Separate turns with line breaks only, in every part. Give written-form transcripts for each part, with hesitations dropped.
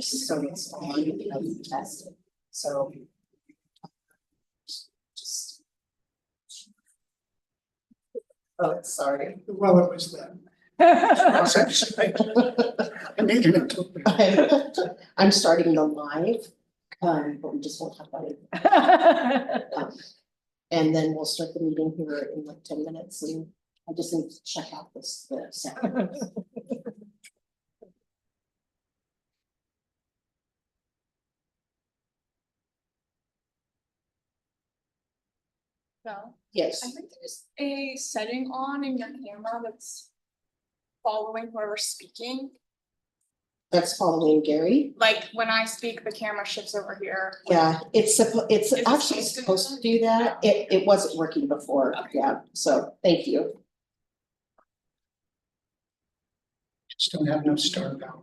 So it's on, you know, test. So. Just. Oh, sorry.
Well, it was them.
I'm starting the live, but we just won't talk about it. And then we'll start the meeting here in like 10 minutes, and I just need to check out the sound.
No, I
Yes,
think there's a setting on in your camera that's following whoever's speaking.
that's following Gary.
Like when I speak, the camera shifts over here.
Yeah, it's
Is it
actually supposed to do that. It wasn't working before,
Okay.
yeah, so thank you.
Just don't have enough star power.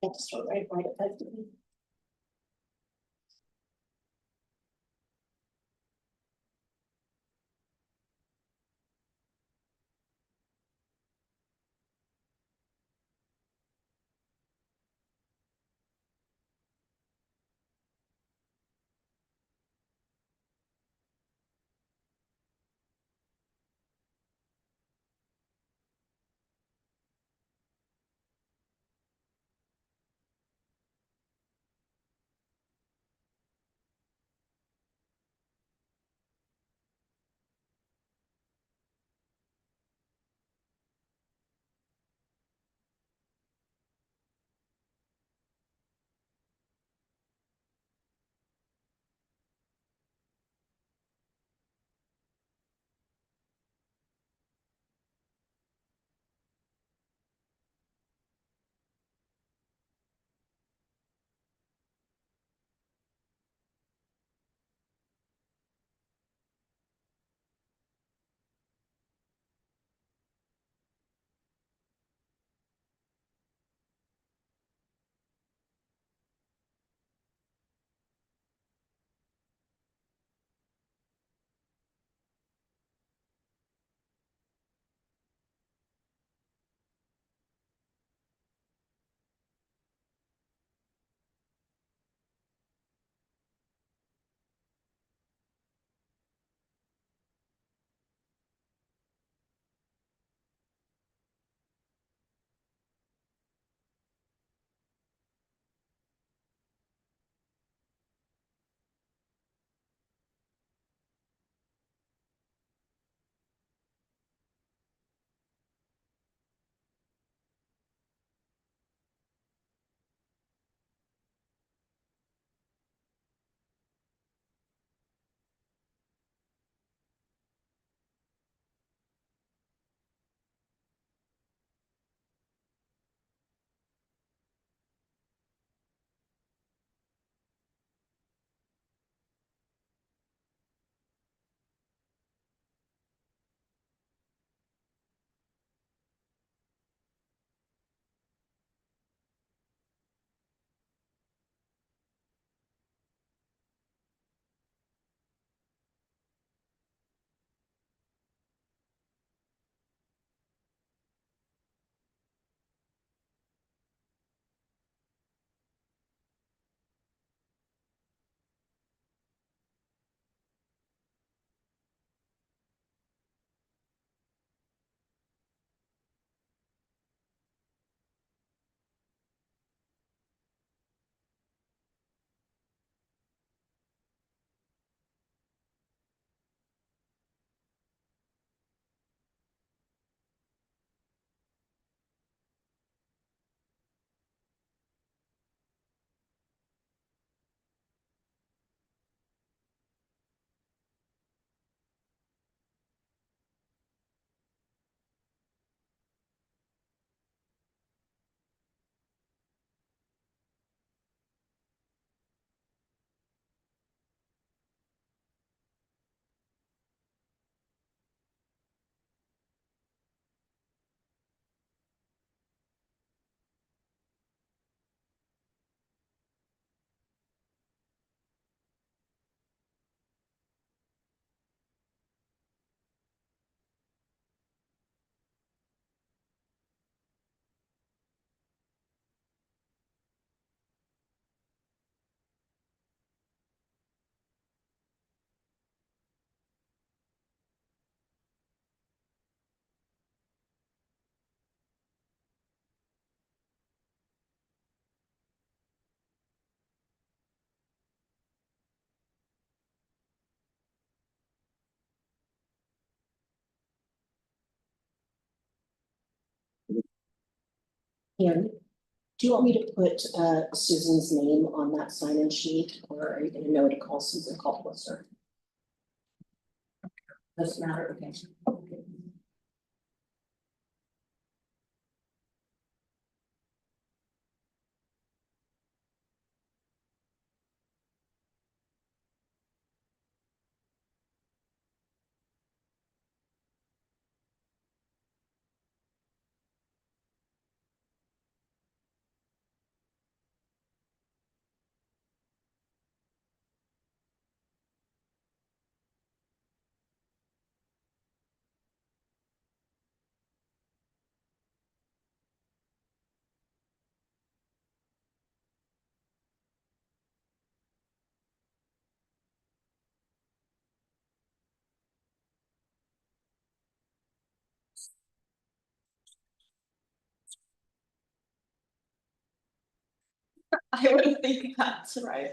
Thanks, right above me. And do you want me to put Susan's name on that sign-in sheet, or are you gonna know to call Susan Caldwell? Doesn't matter, okay.
I would think that's right.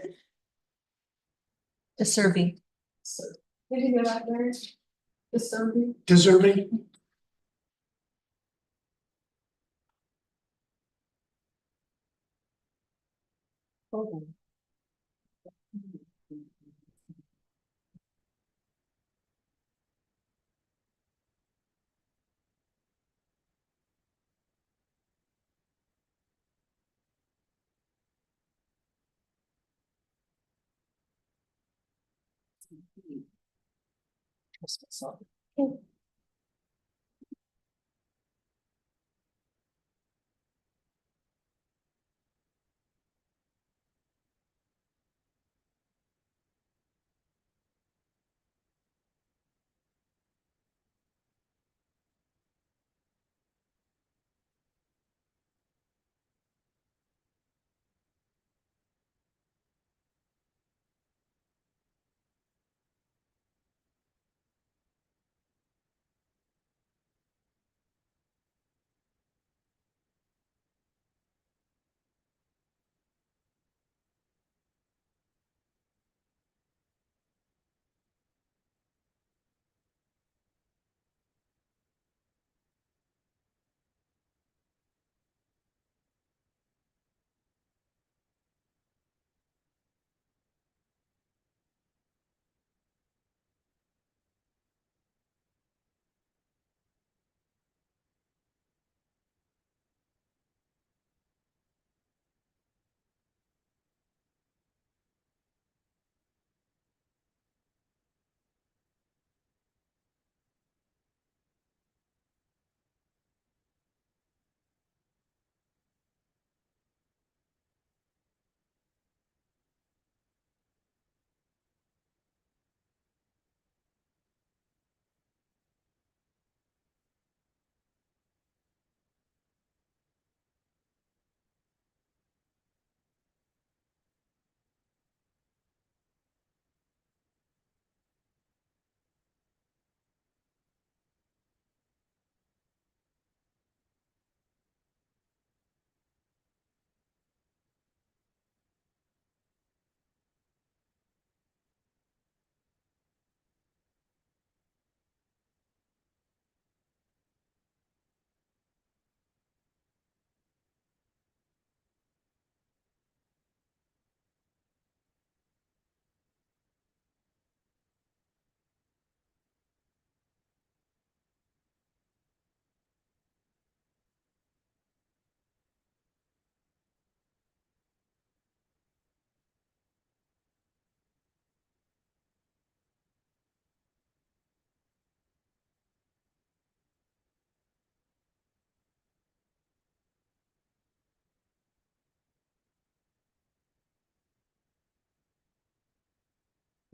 The survey.
So, did you go out there? The survey?
Deserving,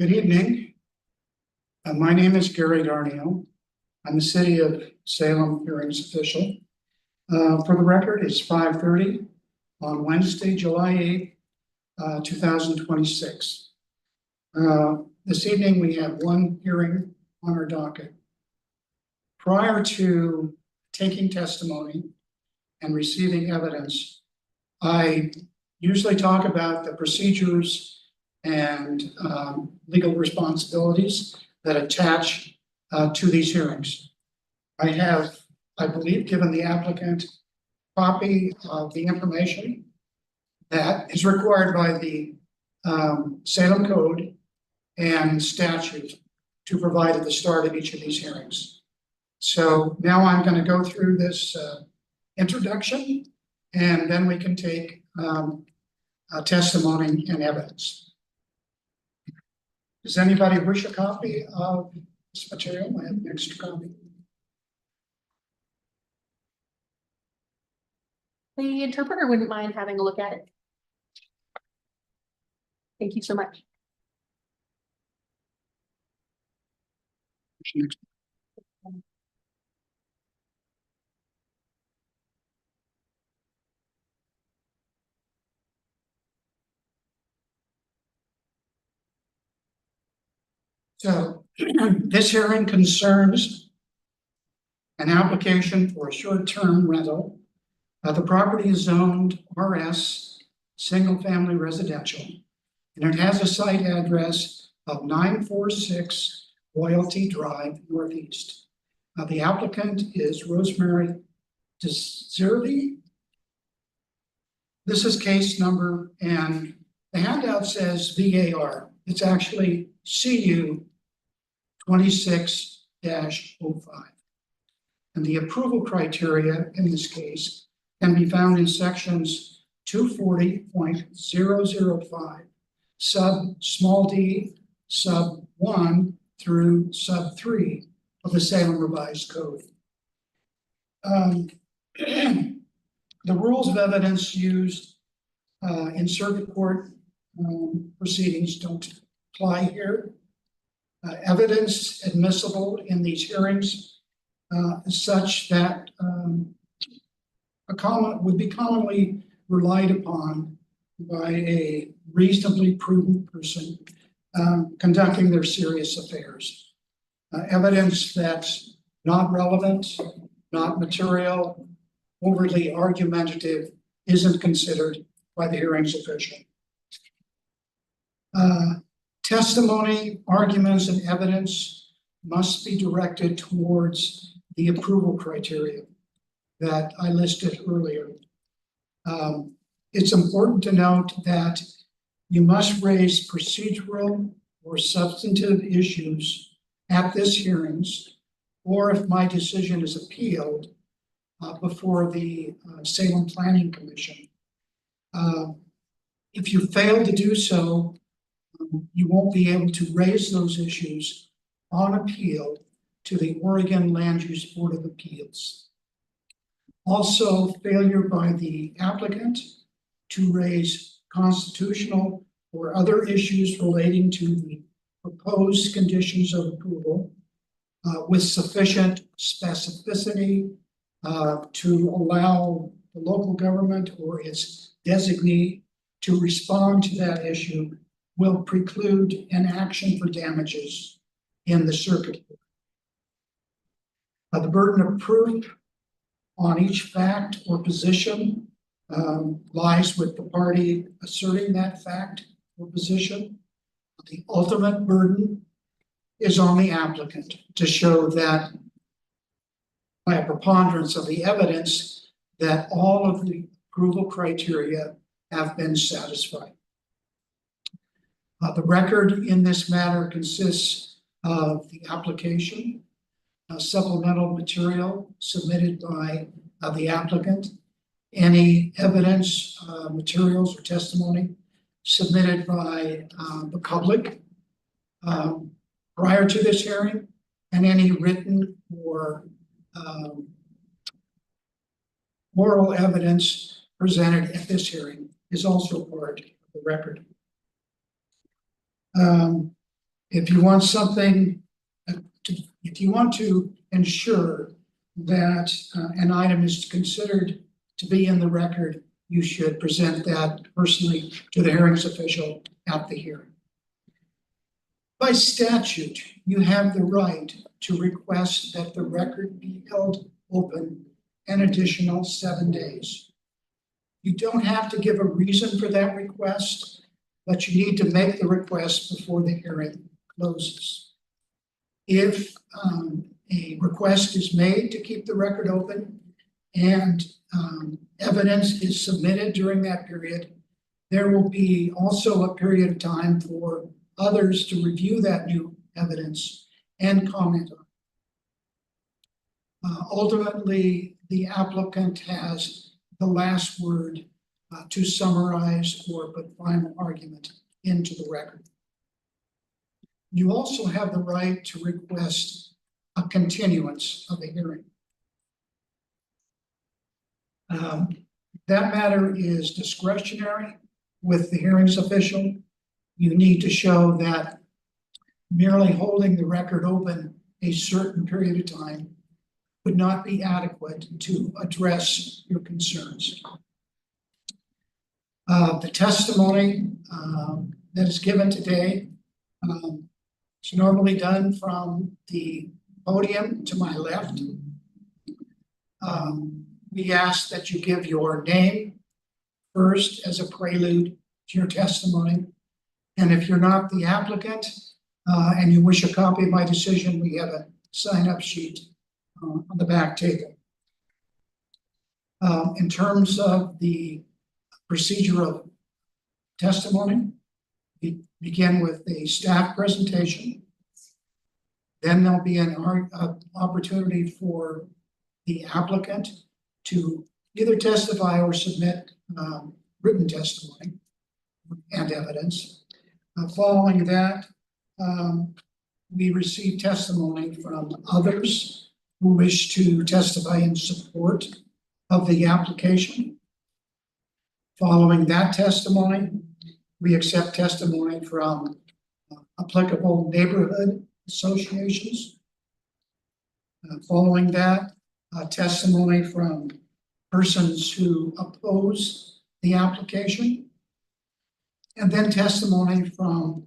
good evening. My name is Gary Darnell. I'm the City of Salem hearings official. For the record, it's 5:30 on Wednesday, July 8th, 2026. This evening, we have one hearing on our docket. Prior to taking testimony and receiving evidence, I usually talk about the procedures and legal responsibilities that attach to these hearings. I have, I believe, given the applicant copy of the information that is required by the Salem Code and statute to provide at the start of each of these hearings. So now I'm going to go through this introduction, and then we can take testimony and evidence. Does anybody wish a copy of this material? I have an extra copy.
The interpreter wouldn't mind having a look at it. Thank you so much.
So this hearing concerns an application for a short-term rental. The property is zoned RS, single-family residential, and it has a site address of 946 Loyalty Drive Northeast. The applicant is Rosemary DeZervi. This is case number, and the handout says VAR. It's actually CU 26-05. And the approval criteria in this case can be found in sections 240.005, sub small d, sub 1 through sub 3 of the Salem Revised Code. The rules of evidence used in circuit court proceedings don't apply here. Evidence admissible in these hearings is such that would be commonly relied upon by a reasonably prudent person conducting their serious affairs. Evidence that's not relevant, not material, overly argumentative isn't considered by the hearings official. Testimony, arguments, and evidence must be directed towards the approval criteria that I listed earlier. It's important to note that you must raise procedural or substantive issues at this hearings, or if my decision is appealed before the Salem Planning Commission. If you fail to do so, you won't be able to raise those issues on appeal to the Oregon Land Use Board of Appeals. Also, failure by the applicant to raise constitutional or other issues relating to the proposed conditions of approval with sufficient specificity to allow the local government or its designee to respond to that issue will preclude an action for damages in the circuit court. The burden of proof on each fact or position lies with the party asserting that fact or position. The ultimate burden is on the applicant to show that by a preponderance of the evidence that all of the approval criteria have been satisfied. The record in this matter consists of the application, supplemental material submitted by the applicant, any evidence, materials, or testimony submitted by the public prior to this hearing, and any written or oral evidence presented at this hearing is also part of the record. If you want something, if you want to ensure that an item is considered to be in the record, you should present that personally to the hearings official at the hearing. By statute, you have the right to request that the record be held open an additional 7 days. You don't have to give a reason for that request, but you need to make the request before the hearing closes. If a request is made to keep the record open and evidence is submitted during that period, there will be also a period of time for others to review that new evidence and comment on it. Ultimately, the applicant has the last word to summarize or put final argument into the record. You also have the right to request a continuance of the hearing. That matter is discretionary with the hearings official. You need to show that merely holding the record open a certain period of time would not be adequate to address your concerns. The testimony that is given today is normally done from the podium to my left. We ask that you give your name first as a prelude to your testimony. And if you're not the applicant and you wish a copy of my decision, we have a sign-up sheet on the back table. In terms of the procedure of testimony, we begin with a staff presentation. Then there'll be an opportunity for the applicant to either testify or submit written testimony and evidence. Following that, we receive testimony from others who wish to testify in support of the application. Following that testimony, we accept testimony from applicable neighborhood associations. Following that, testimony from persons who oppose the application, and then testimony from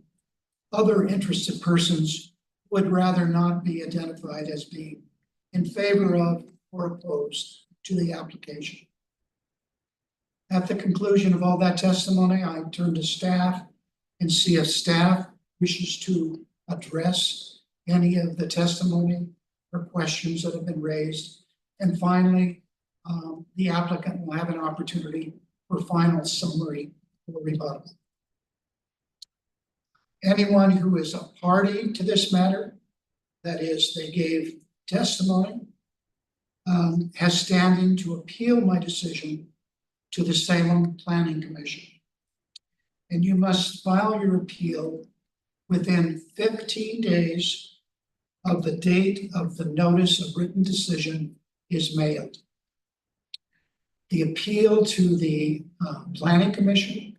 other interested persons who would rather not be identified as being in favor of or opposed to the application. At the conclusion of all that testimony, I turn to staff and see if staff wishes to address any of the testimony or questions that have been raised. And finally, the applicant will have an opportunity for final summary or rebuttal. Anyone who is a party to this matter, that is, they gave testimony, has standing to appeal my decision to the Salem Planning Commission. And you must file your appeal within 15 days of the date of the notice of written decision is mailed. The appeal to the Planning Commission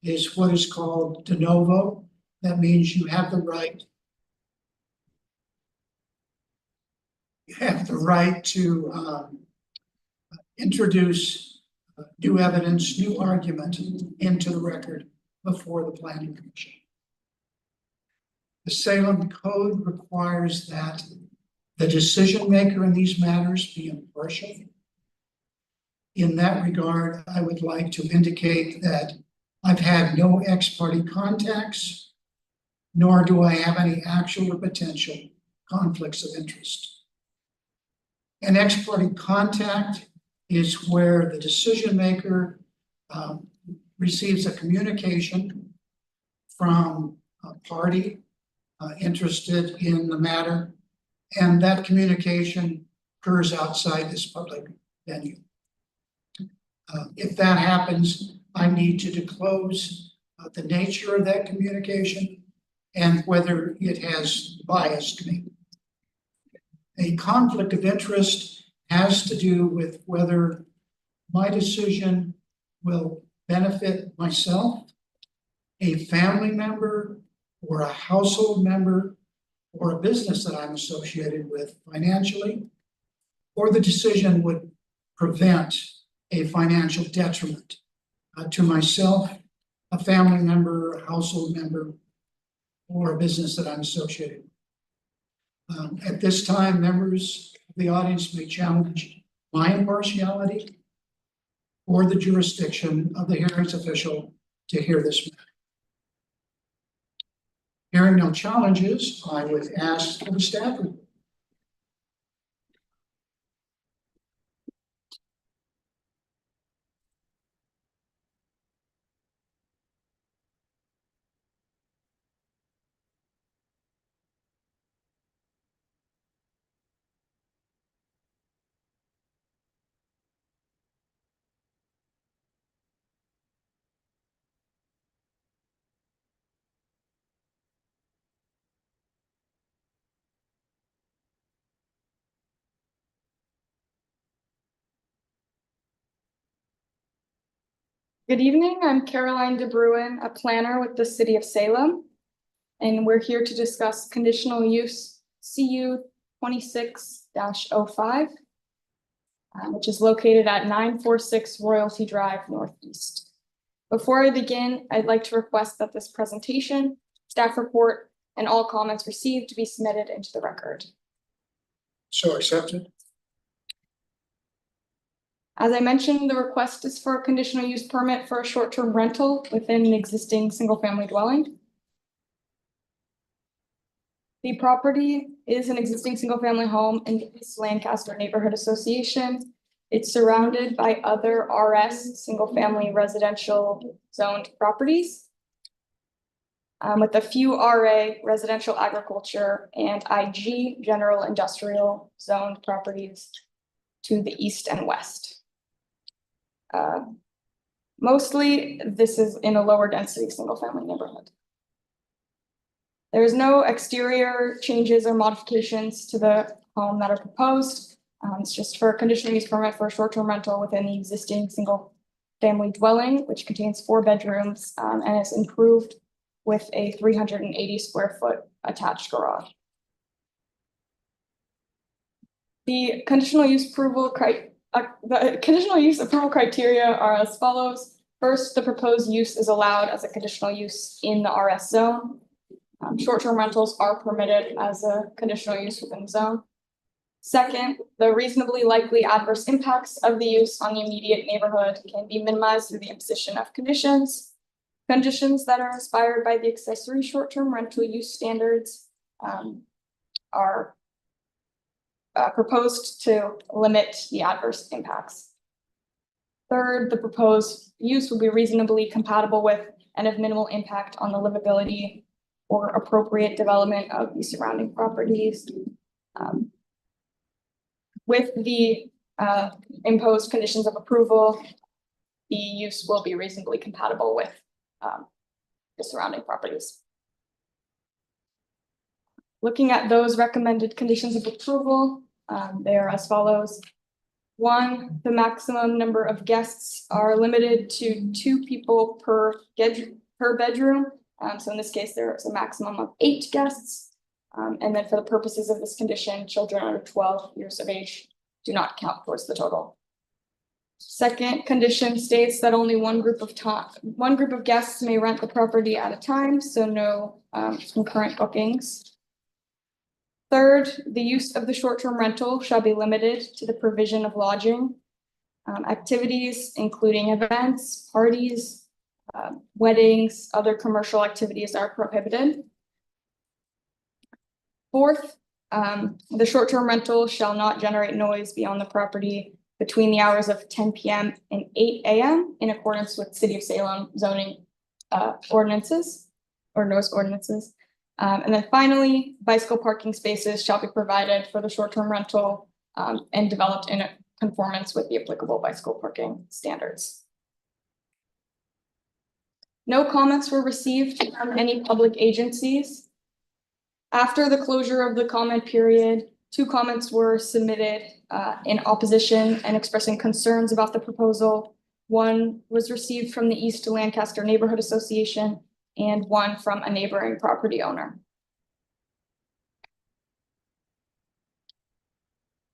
is what is called de novo. That means you have the right. You have the right to introduce new evidence, new argument into the record before the Planning Commission. The Salem Code requires that the decision maker in these matters be impartial. In that regard, I would like to indicate that I've had no ex parte contacts, nor do I have any actual or potential conflicts of interest. An ex parte contact is where the decision maker receives a communication from a party interested in the matter, and that communication occurs outside this public venue. If that happens, I need to disclose the nature of that communication and whether it has biased me. A conflict of interest has to do with whether my decision will benefit myself, a family member, or a household member, or a business that I'm associated with financially, or the decision would prevent a financial detriment to myself, a family member, a household member, or a business that I'm associated with. At this time, members of the audience may challenge my impartiality or the jurisdiction of the hearings official to hear this matter. Hearing no challenges, I would ask for the staff report.
Good evening, I'm Caroline DeBruin, a planner with the City of Salem. And we're here to discuss conditional use CU 26-05, which is located at 946 Royalty Drive Northeast. Before I begin, I'd like to request that this presentation, staff report, and all comments received be submitted into the record.
So accepted.
As I mentioned, the request is for a conditional use permit for a short-term rental within an existing single-family dwelling. The property is an existing single-family home in the East Lancaster Neighborhood Association. It's surrounded by other RS single-family residential zoned properties, with a few RA residential agriculture and IG general industrial zoned properties to the east and west. Mostly, this is in a lower density single-family neighborhood. There is no exterior changes or modifications to the home that are proposed. It's just for a conditional use permit for a short-term rental within the existing single-family dwelling, which contains 4 bedrooms and is improved with a 380 square foot attached garage. The conditional use approval criteria are as follows. First, the proposed use is allowed as a conditional use in the RS zone. Short-term rentals are permitted as a conditional use within the zone. Second, the reasonably likely adverse impacts of the use on the immediate neighborhood can be minimized through the imposition of conditions. Conditions that are inspired by the accessory short-term rental use standards are proposed to limit the adverse impacts. Third, the proposed use will be reasonably compatible with and of minimal impact on the livability or appropriate development of the surrounding properties. With the imposed conditions of approval, the use will be reasonably compatible with the surrounding properties. Looking at those recommended conditions of approval, they are as follows. 1, the maximum number of guests are limited to 2 people per bedroom. So in this case, there is a maximum of 8 guests. And then for the purposes of this condition, children under 12 years of age do not count towards the total. Second condition states that only one group of guests may rent the property at a time, so no concurrent bookings. Third, the use of the short-term rental shall be limited to the provision of lodging. Activities including events, parties, weddings, other commercial activities are prohibited. Fourth, the short-term rental shall not generate noise beyond the property between the hours of 10 p.m. and 8 a.m. in accordance with City of Salem zoning ordinances or noise ordinances. And then finally, bicycle parking spaces shall be provided for the short-term rental and developed in conformance with the applicable bicycle parking standards. No comments were received from any public agencies. After the closure of the comment period, 2 comments were submitted in opposition and expressing concerns about the proposal. 1 was received from the East Lancaster Neighborhood Association and 1 from a neighboring property owner.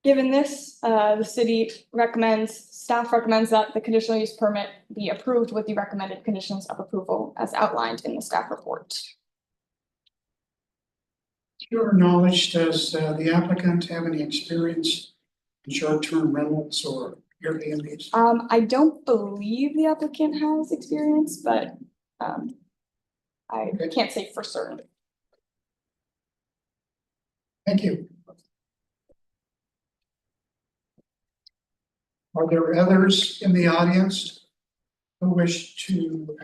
Given this, the staff recommends that the conditional use permit be approved with the recommended conditions of approval as outlined in the staff report.
To your knowledge, does the applicant have any experience in short-term rentals or Airbnbs?
I don't believe the applicant has experience, but I can't say for certain.
Thank you. Are there others in the audience who wish to,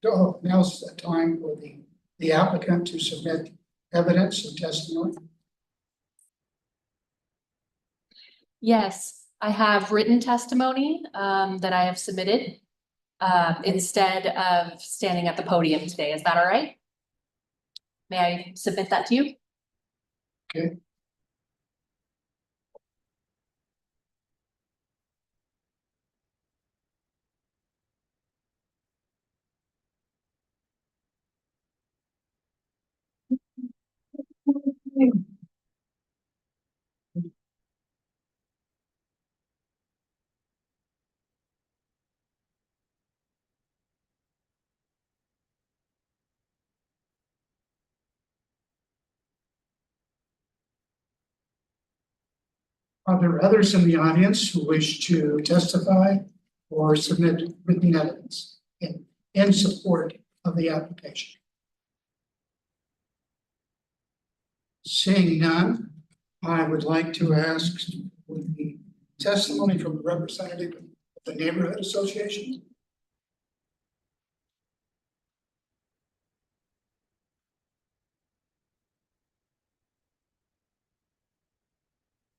now's the time for the applicant to submit evidence and testimony?
Yes, I have written testimony that I have submitted instead of standing at the podium today. Is that all right? May I submit that to you?
Okay. Are there others in the audience who wish to testify or submit written evidence in support of the application? Seeing none, I would like to ask for the testimony from the representative of the neighborhood association.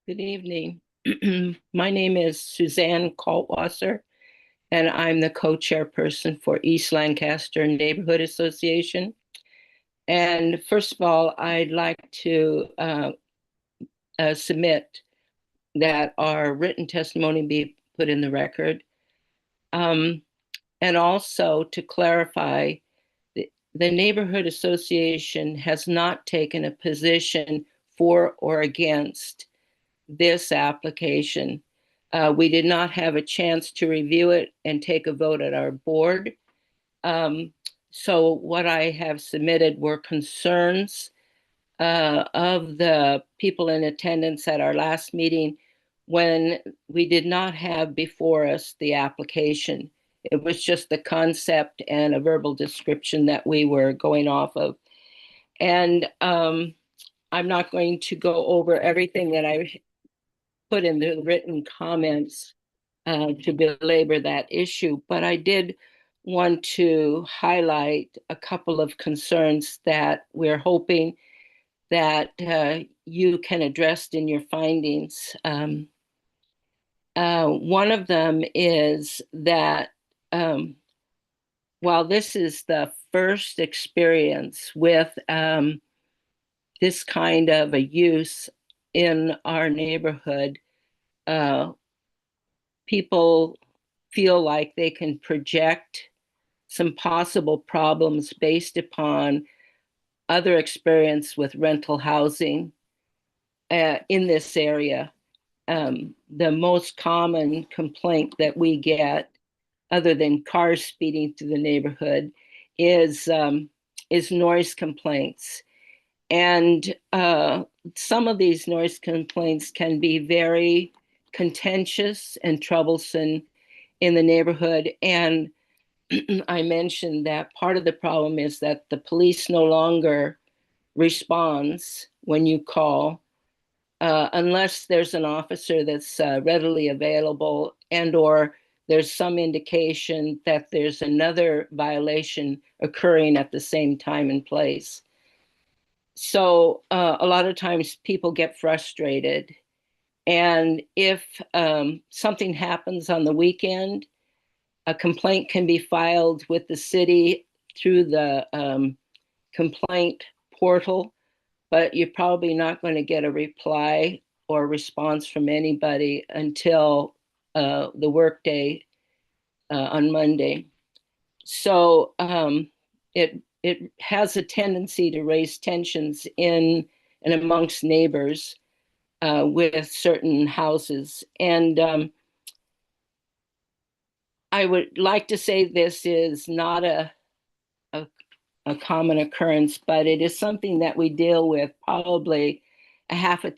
Good evening. My name is Suzanne Kaltwasser, and I'm the co-chairperson for East Lancaster Neighborhood Association. And first of all, I'd like to submit that our written testimony be put in the record. And also to clarify, the Neighborhood Association has not taken a position for or against this application. We did not have a chance to review it and take a vote at our board. So what I have submitted were concerns of the people in attendance at our last meeting when we did not have before us the application. It was just the concept and a verbal description that we were going off of. And I'm not going to go over everything that I put in the written comments to belabor that issue, but I did want to highlight a couple of concerns that we're hoping that you can address in your findings. One of them is that while this is the first experience with this kind of a use in our neighborhood, people feel like they can project some possible problems based upon other experience with rental housing in this area. The most common complaint that we get, other than cars speeding through the neighborhood, is noise complaints. And some of these noise complaints can be very contentious and troublesome in the neighborhood. And I mentioned that part of the problem is that the police no longer responds when you call, unless there's an officer that's readily available and or there's some indication that there's another violation occurring at the same time and place. So a lot of times people get frustrated. And if something happens on the weekend, a complaint can be filed with the city through the complaint portal, but you're probably not going to get a reply or response from anybody until the workday on Monday. So it has a tendency to raise tensions in and amongst neighbors with certain houses. And I would like to say this is not a common occurrence, but it is something that we deal with probably a half a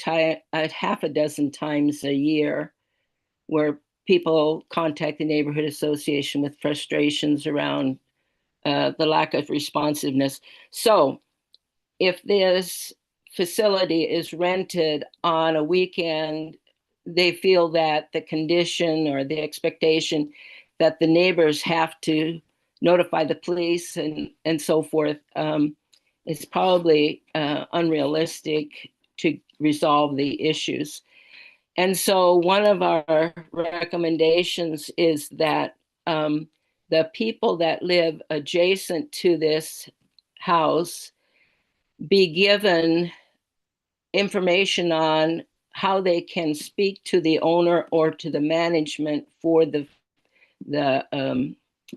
dozen times a year, where people contact the neighborhood association with frustrations around the lack of responsiveness. So if this facility is rented on a weekend, they feel that the condition or the expectation that the neighbors have to notify the police and so forth is probably unrealistic to resolve the issues. And so one of our recommendations is that the people that live adjacent to this house be given information on how they can speak to the owner or to the management for the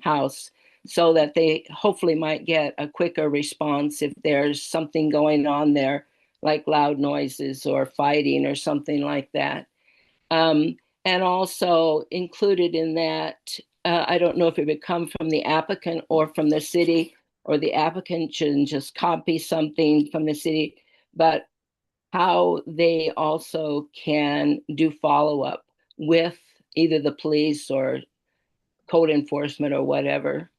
house, so that they hopefully might get a quicker response if there's something going on there like loud noises or fighting or something like that. And also included in that, I don't know if it would come from the applicant or from the city, or the applicant shouldn't just copy something from the city, but how they also can do follow-up with either the police or code enforcement or whatever.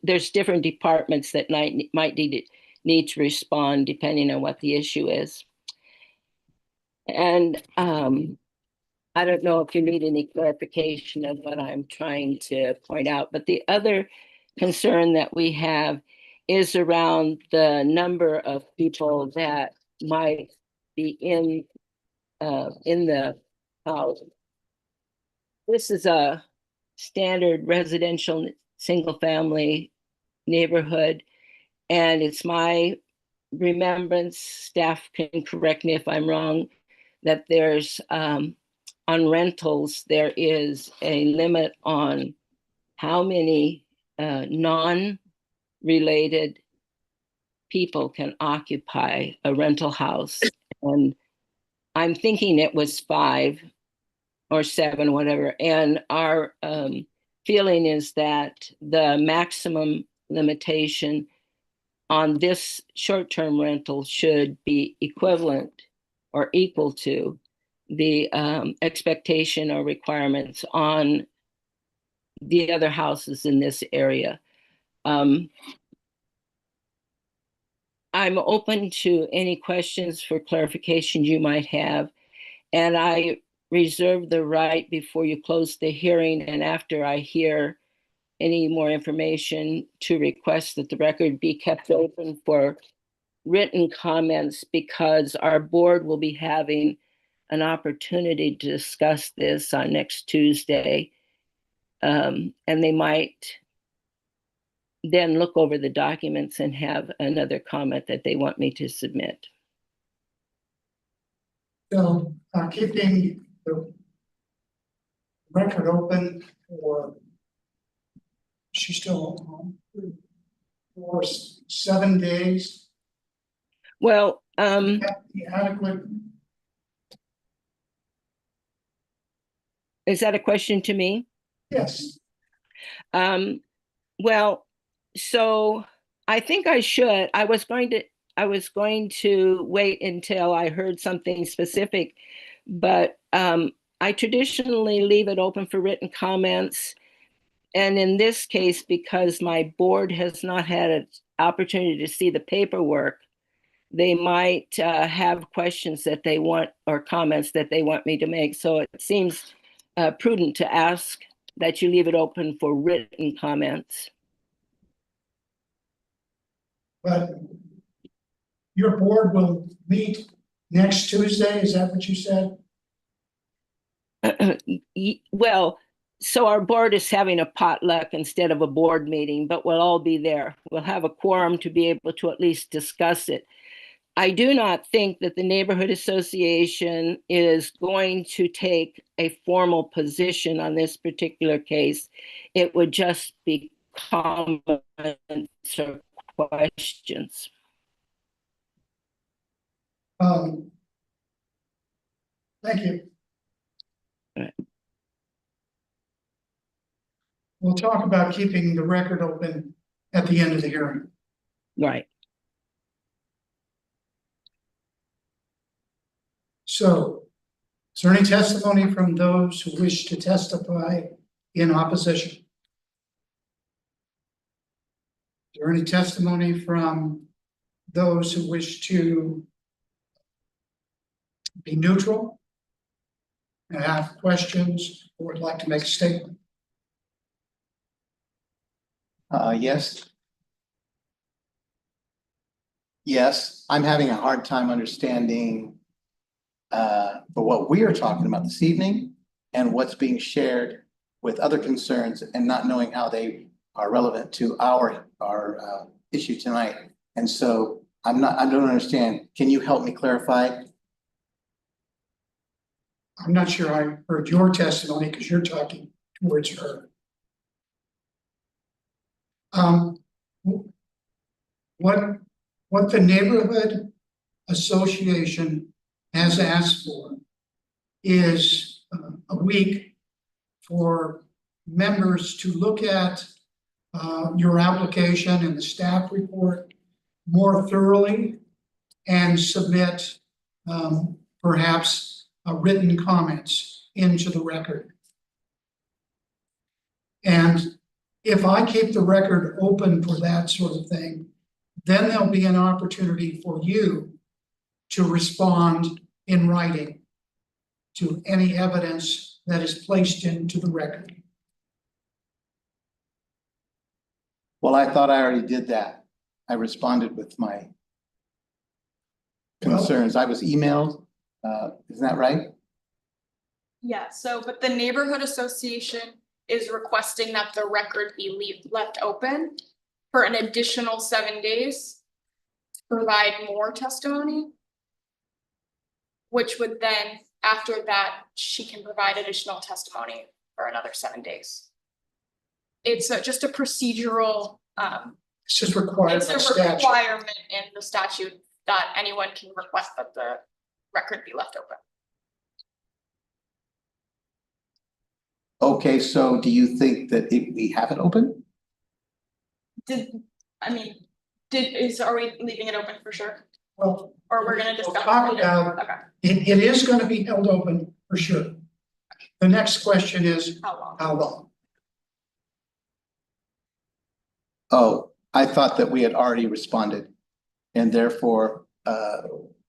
There's different departments that might need to respond depending on what the issue is. And I don't know if you need any clarification of what I'm trying to point out, but the other concern that we have is around the number of people that might be in the house. This is a standard residential single family neighborhood, and it's my remembrance, staff can correct me if I'm wrong, that there's on rentals, there is a limit on how many non-related people can occupy a rental house. And I'm thinking it was 5 or 7, whatever. And our feeling is that the maximum limitation on this short-term rental should be equivalent or equal to the expectation or requirements on the other houses in this area. I'm open to any questions for clarification you might have, and I reserve the right before you close the hearing and after I hear any more information to request that the record be kept open for written comments, because our board will be having an opportunity to discuss this on next Tuesday. And they might then look over the documents and have another comment that they want me to submit.
So keeping the record open for, she's still home, for 7 days.
Well,
The adequate,
is that a question to me?
yes.
Well, so I think I should. I was going to wait until I heard something specific, but I traditionally leave it open for written comments. And in this case, because my board has not had an opportunity to see the paperwork, they might have questions that they want or comments that they want me to make. So it seems prudent to ask that you leave it open for written comments.
But your board will meet next Tuesday, is that what you said?
Well, so our board is having a potluck instead of a board meeting, but we'll all be there. We'll have a quorum to be able to at least discuss it. I do not think that the neighborhood association is going to take a formal position on this particular case. It would just be comments or questions.
Thank you.
All right.
We'll talk about keeping the record open at the end of the hearing.
Right.
So, is there any testimony from those who wish to testify in opposition? Is there any testimony from those who wish to be neutral and have questions or would like to make a statement?
Yes. Yes, I'm having a hard time understanding for what we are talking about this evening and what's being shared with other concerns and not knowing how they are relevant to our issue tonight. And so I don't understand. Can you help me clarify?
I'm not sure I heard your testimony because you're talking towards her. What the neighborhood Association has asked for is a week for members to look at your application and the staff report more thoroughly and submit perhaps written comments into the record. And if I keep the record open for that sort of thing, then there'll be an opportunity for you to respond in writing to any evidence that is placed into the record.
Well, I thought I already did that. I responded with my concerns. I was emailed, isn't that right?
Yeah, so, but the neighborhood association is requesting that the record be left open for an additional 7 days. To provide more testimony. Which would then, after that, she can provide additional testimony for another 7 days. It's just a procedural,
This is required
it's
by
a
statute.
requirement in the statute that anyone can request that the record be left open.
Okay, so do you think that we have it open?
Are we leaving it open for sure?
Well,
Or we're gonna
we'll
discuss?
talk about,
Okay,
it is gonna be held open for sure. The next question is,
how long?
how long?
Oh, I thought that we had already responded. And therefore,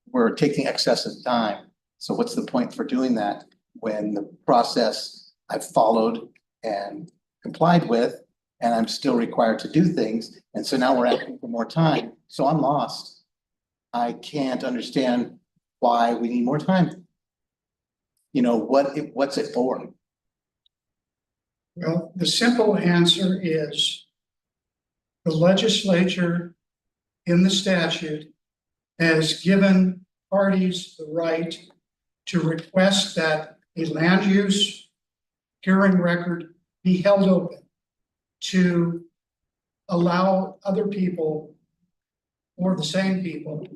we're taking excessive time. So what's the point for doing that when the process I've followed and complied with, and I'm still required to do things, and so now we're asking for more time, so I'm lost. I can't understand why we need more time. You know, what's it for?
Well, the simple answer is the legislature in the statute has given parties the right to request that a land use hearing record be held open to allow other people or the same people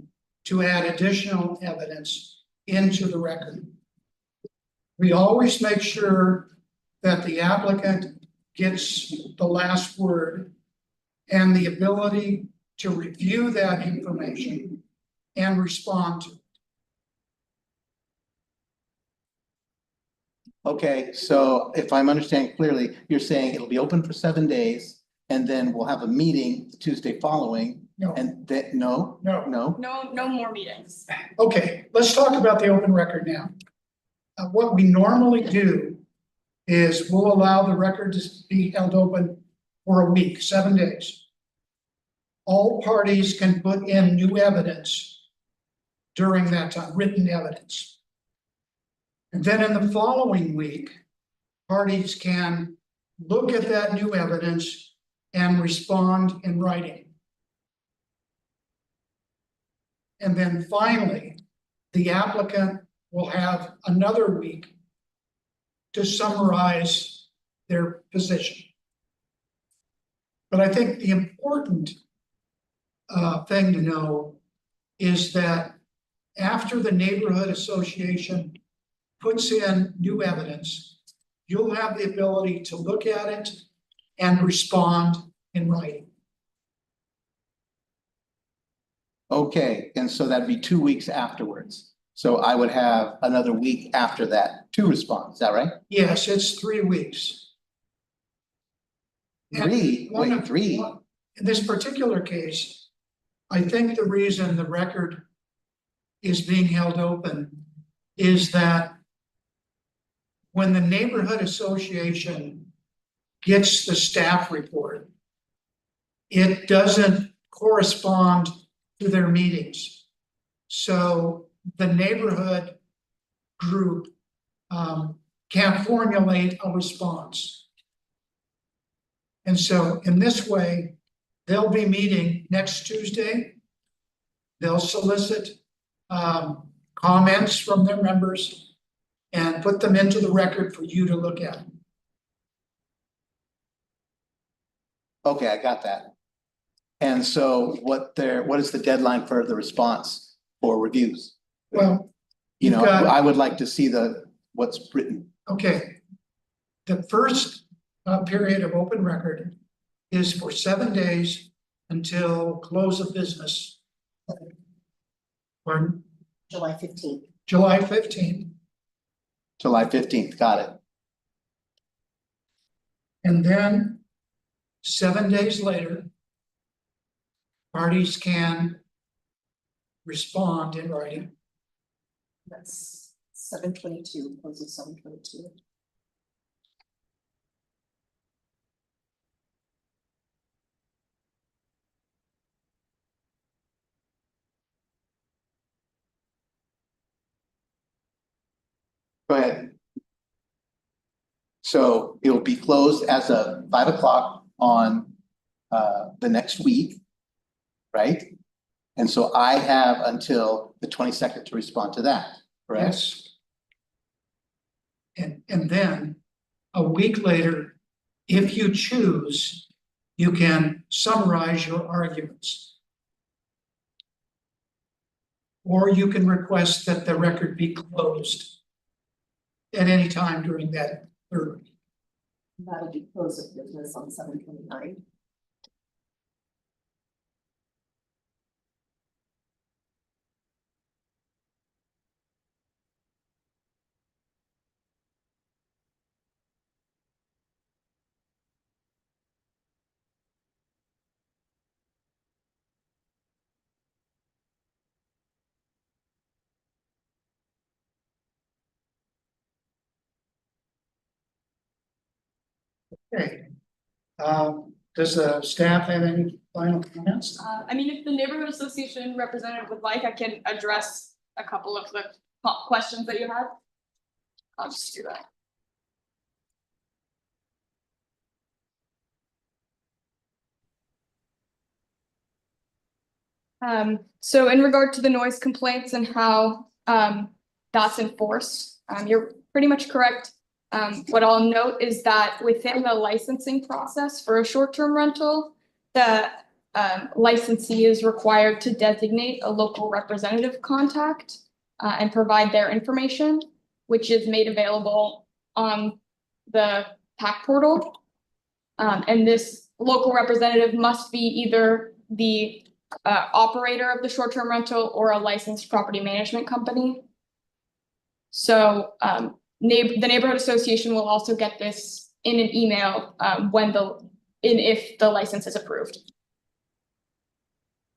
to add additional evidence into the record. We always make sure that the applicant gets the last word and the ability to review that information and respond to it.
Okay, so if I'm understanding clearly, you're saying it'll be open for 7 days, and then we'll have a meeting the Tuesday following,
No,
and that, no,
no.
no?
No more meetings.
Okay, let's talk about the open record now. What we normally do is we'll allow the record to be held open for a week, 7 days. All parties can put in new evidence during that time, written evidence. And then in the following week, parties can look at that new evidence and respond in writing. And then finally, the applicant will have another week to summarize their position. But I think the important thing to know is that after the neighborhood association puts in new evidence, you'll have the ability to look at it and respond in writing.
Okay, and so that'd be 2 weeks afterwards. So I would have another week after that to respond, is that right?
Yes, it's 3 weeks. And
Three,
one
wait,
of-
3?
In this particular case, I think the reason the record is being held open is that when the neighborhood association gets the staff report, it doesn't correspond to their meetings. So the neighborhood group can't formulate a response. And so in this way, they'll be meeting next Tuesday. They'll solicit comments from their members and put them into the record for you to look at.
Okay, I got that. And so what is the deadline for the response for reviews.
Well,
You know,
you've got-
I would like to see what's written.
okay. The first period of open record is for 7 days until close of business. Or
July 15th.
July 15th,
July 15th, got it.
and then 7 days later, parties can respond in writing.
That's 7/22, closes 7/22.
Go ahead. So it will be closed as of 5 o'clock on the next week, right? And so I have until the 22nd to respond to that, correct?
Yes. And then a week later, if you choose, you can summarize your arguments. Or you can request that the record be closed at any time during that third week.
That'll be close of business on 7/29.
Okay. Does the staff have any final comments?
I mean, if the neighborhood association representative would like, I can address a couple of the questions that you have. I'll just do that. So in regard to the noise complaints and how that's enforced, you're pretty much correct. What I'll note is that within the licensing process for a short-term rental, the licensee is required to designate a local representative contact and provide their information, which is made available on the PAC portal. And this local representative must be either the operator of the short-term rental or a licensed property management company. So the neighborhood association will also get this in an email if the license is approved.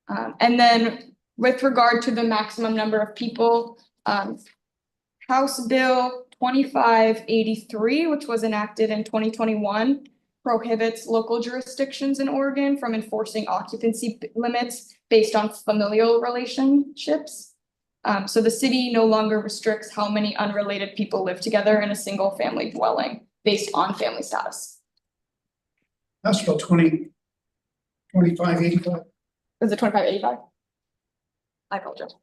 And then with regard to the maximum number of people, House Bill 2583, which was enacted in 2021, prohibits local jurisdictions in Oregon from enforcing occupancy limits based on familial relationships. So the city no longer restricts how many unrelated people live together in a single family dwelling based on family status.
That's about 2585.
Is it 2585? I apologize.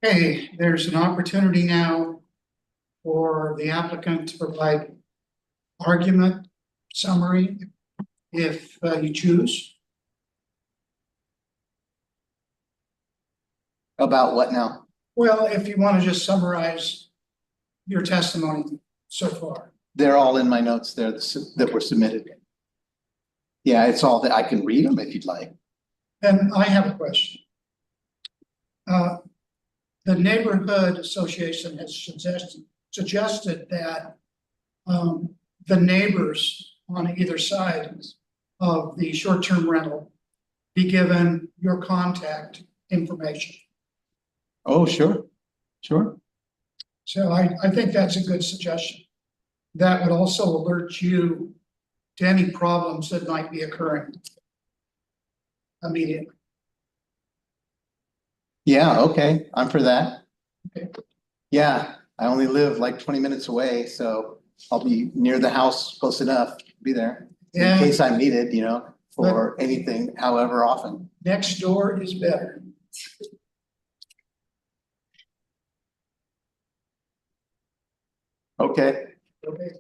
Okay, there's an opportunity now for the applicant to provide argument summary if you choose.
About what now?
Well, if you want to just summarize your testimony so far.
They're all in my notes there that were submitted. Yeah, it's all that I can read them if you'd like.
And I have a question. The neighborhood association has suggested that the neighbors on either side of the short-term rental be given your contact information.
Oh, sure, sure.
So I think that's a good suggestion. That would also alert you to any problems that might be occurring immediately.
Yeah, okay, I'm for that.
Okay.
Yeah, I only live like 20 minutes away, so I'll be near the house close enough to be there. In
Yeah.
case I'm needed, you know, for anything, however often.
Next door is better.
Okay,
Okay.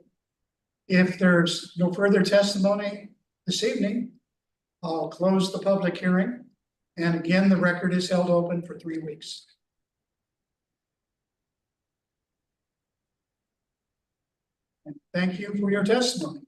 If there's no further testimony this evening, I'll close the public hearing. And again, the record is held open for 3 weeks. And thank you for your testimony.